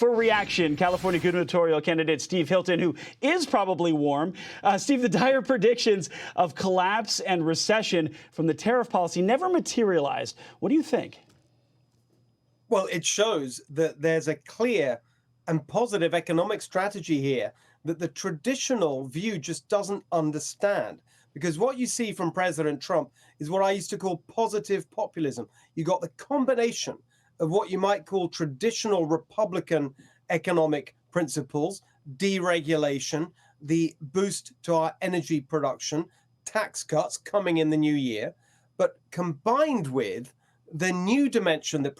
For reaction, California gubernatorial candidate Steve Hilton, who is probably warm. Steve, the dire predictions of collapse and recession from the tariff policy never materialized. What do you think? Well, it shows that there's a clear and positive economic strategy here that the traditional view just doesn't understand. Because what you see from President Trump is what I used to call positive populism. You got the combination of what you might call traditional Republican economic principles, deregulation, the boost to our energy production, tax cuts coming in the new year, but combined with the new dimension that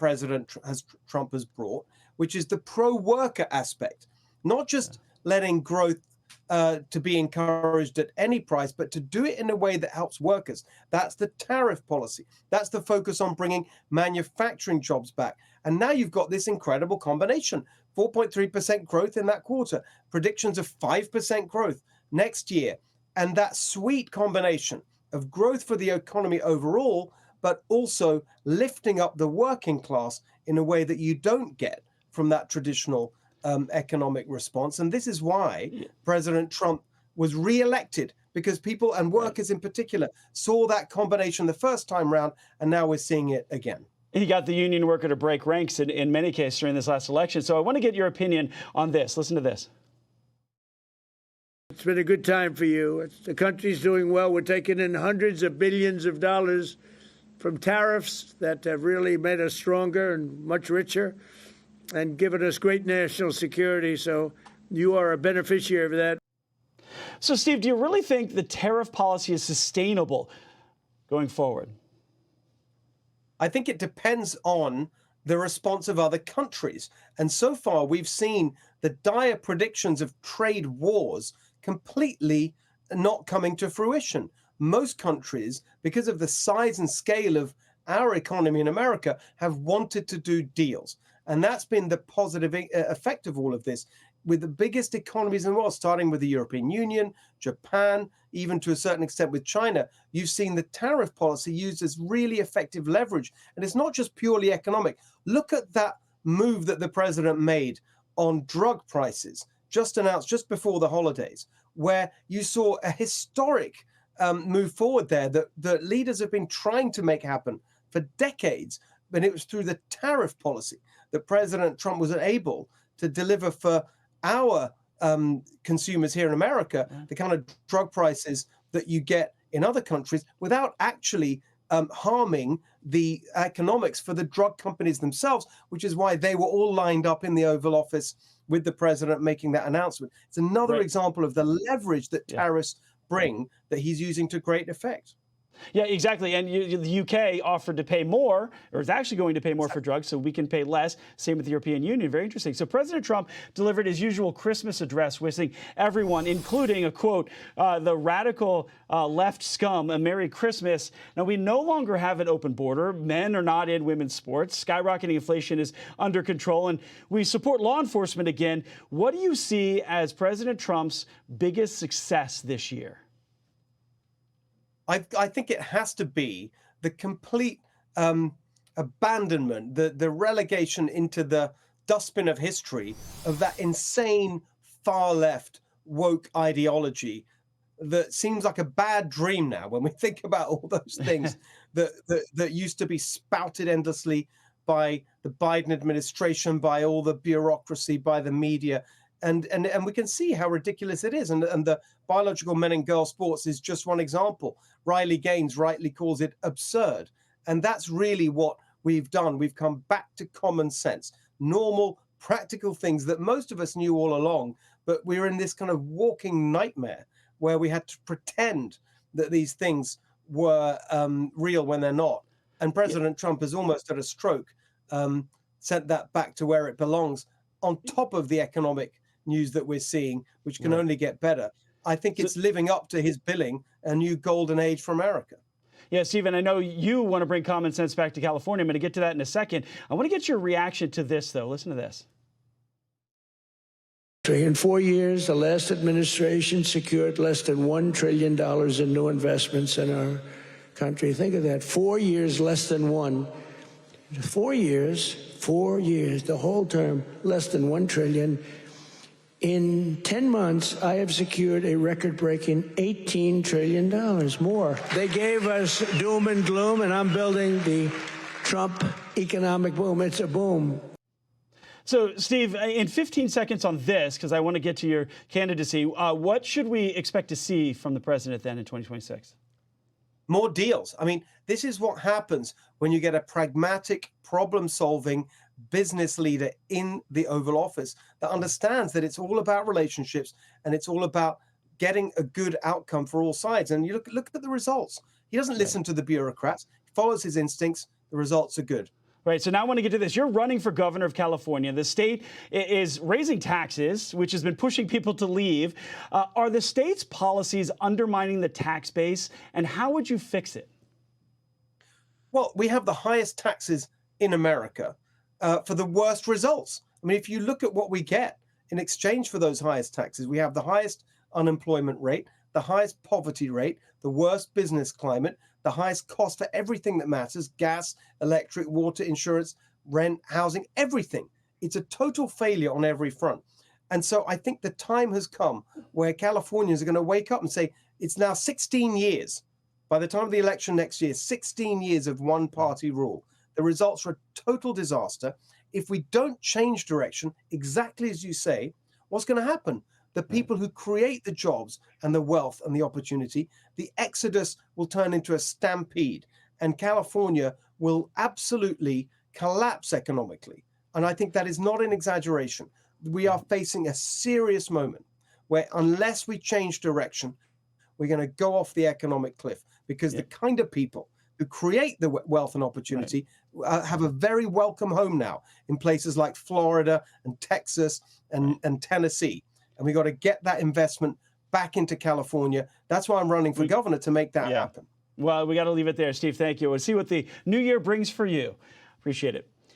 Trump has brought, which is the pro-worker aspect, not just letting growth to be encouraged at any price, but to do it in a way that helps workers. That's the tariff policy. That's the focus on bringing manufacturing jobs back. And now you've got this incredible combination, 4.3% growth in that quarter, predictions of 5% growth next year. And that sweet combination of growth for the economy overall, but also lifting up the working class in a way that you don't get from that traditional economic response. And this is why President Trump was reelected, because people and workers in particular saw that combination the first time round, and now we're seeing it again. He got the union worker to break ranks in many cases during this last election. So I want to get your opinion on this. Listen to this. It's been a good time for you. The country's doing well. We're taking in hundreds of billions of dollars from tariffs that have really made us stronger and much richer and given us great national security. So you are a beneficiary of that. So, Steve, do you really think the tariff policy is sustainable going forward? I think it depends on the response of other countries. And so far, we've seen the dire predictions of trade wars completely not coming to fruition. Most countries, because of the size and scale of our economy in America, have wanted to do deals. And that's been the positive effect of all of this, with the biggest economies in the world, starting with the European Union, Japan, even to a certain extent with China. You've seen the tariff policy used as really effective leverage. And it's not just purely economic. Look at that move that the president made on drug prices, just announced just before the holidays, where you saw a historic move forward there that leaders have been trying to make happen for decades. But it was through the tariff policy that President Trump was able to deliver for our consumers here in America the kind of drug prices that you get in other countries without actually harming the economics for the drug companies themselves, which is why they were all lined up in the Oval Office with the president making that announcement. It's another example of the leverage that tariffs bring that he's using to great effect. Yeah, exactly. And the UK offered to pay more, or is actually going to pay more for drugs, so we can pay less. Same with the European Union. Very interesting. So President Trump delivered his usual Christmas address, wishing everyone, including a quote, the radical left scum, a Merry Christmas. Now, we no longer have an open border. Men are not in women's sports. Skyrocketing inflation is under control, and we support law enforcement again. What do you see as President Trump's biggest success this year? I think it has to be the complete abandonment, the relegation into the dustbin of history of that insane far left woke ideology that seems like a bad dream now when we think about all those things that used to be spouted endlessly by the Biden administration, by all the bureaucracy, by the media. And we can see how ridiculous it is. And the biological men and girls sports is just one example. Riley Gaines rightly calls it absurd. And that's really what we've done. We've come back to common sense, normal, practical things that most of us knew all along. But we're in this kind of walking nightmare where we had to pretend that these things were real when they're not. And President Trump has almost at a stroke sent that back to where it belongs, on top of the economic news that we're seeing, which can only get better. I think it's living up to his billing, a new golden age for America. Yeah, Stephen, I know you want to bring common sense back to California. I'm going to get to that in a second. I want to get your reaction to this, though. Listen to this. In 4 years, the last administration secured less than $1 trillion in new investments in our country. Think of that. 4 years, less than one. 4 years, 4 years, the whole term, less than $1 trillion. In 10 months, I have secured a record-breaking $18 trillion more. They gave us doom and gloom, and I'm building the Trump economic boom. It's a boom. So, Steve, in 15 seconds on this, because I want to get to your candidacy, what should we expect to see from the president then in 2026? More deals. I mean, this is what happens when you get a pragmatic, problem-solving business leader in the Oval Office that understands that it's all about relationships and it's all about getting a good outcome for all sides. And you look at the results. He doesn't listen to the bureaucrats. He follows his instincts. The results are good. Right. So now I want to get to this. You're running for governor of California. The state is raising taxes, which has been pushing people to leave. Are the state's policies undermining the tax base? And how would you fix it? Well, we have the highest taxes in America for the worst results. I mean, if you look at what we get in exchange for those highest taxes, we have the highest unemployment rate, the highest poverty rate, the worst business climate, the highest cost for everything that matters: gas, electric, water, insurance, rent, housing, everything. It's a total failure on every front. And so I think the time has come where Californians are going to wake up and say, it's now 16 years. By the time of the election next year, 16 years of one-party rule. The results are a total disaster. If we don't change direction, exactly as you say, what's going to happen? The people who create the jobs and the wealth and the opportunity, the exodus will turn into a stampede, and California will absolutely collapse economically. And I think that is not an exaggeration. We are facing a serious moment where unless we change direction, we're going to go off the economic cliff, because the kind of people who create the wealth and opportunity have a very welcome home now in places like Florida and Texas and Tennessee. And we got to get that investment back into California. That's why I'm running for governor, to make that happen. Well, we got to leave it there. Steve, thank you. We'll see what the new year brings for you. Appreciate it.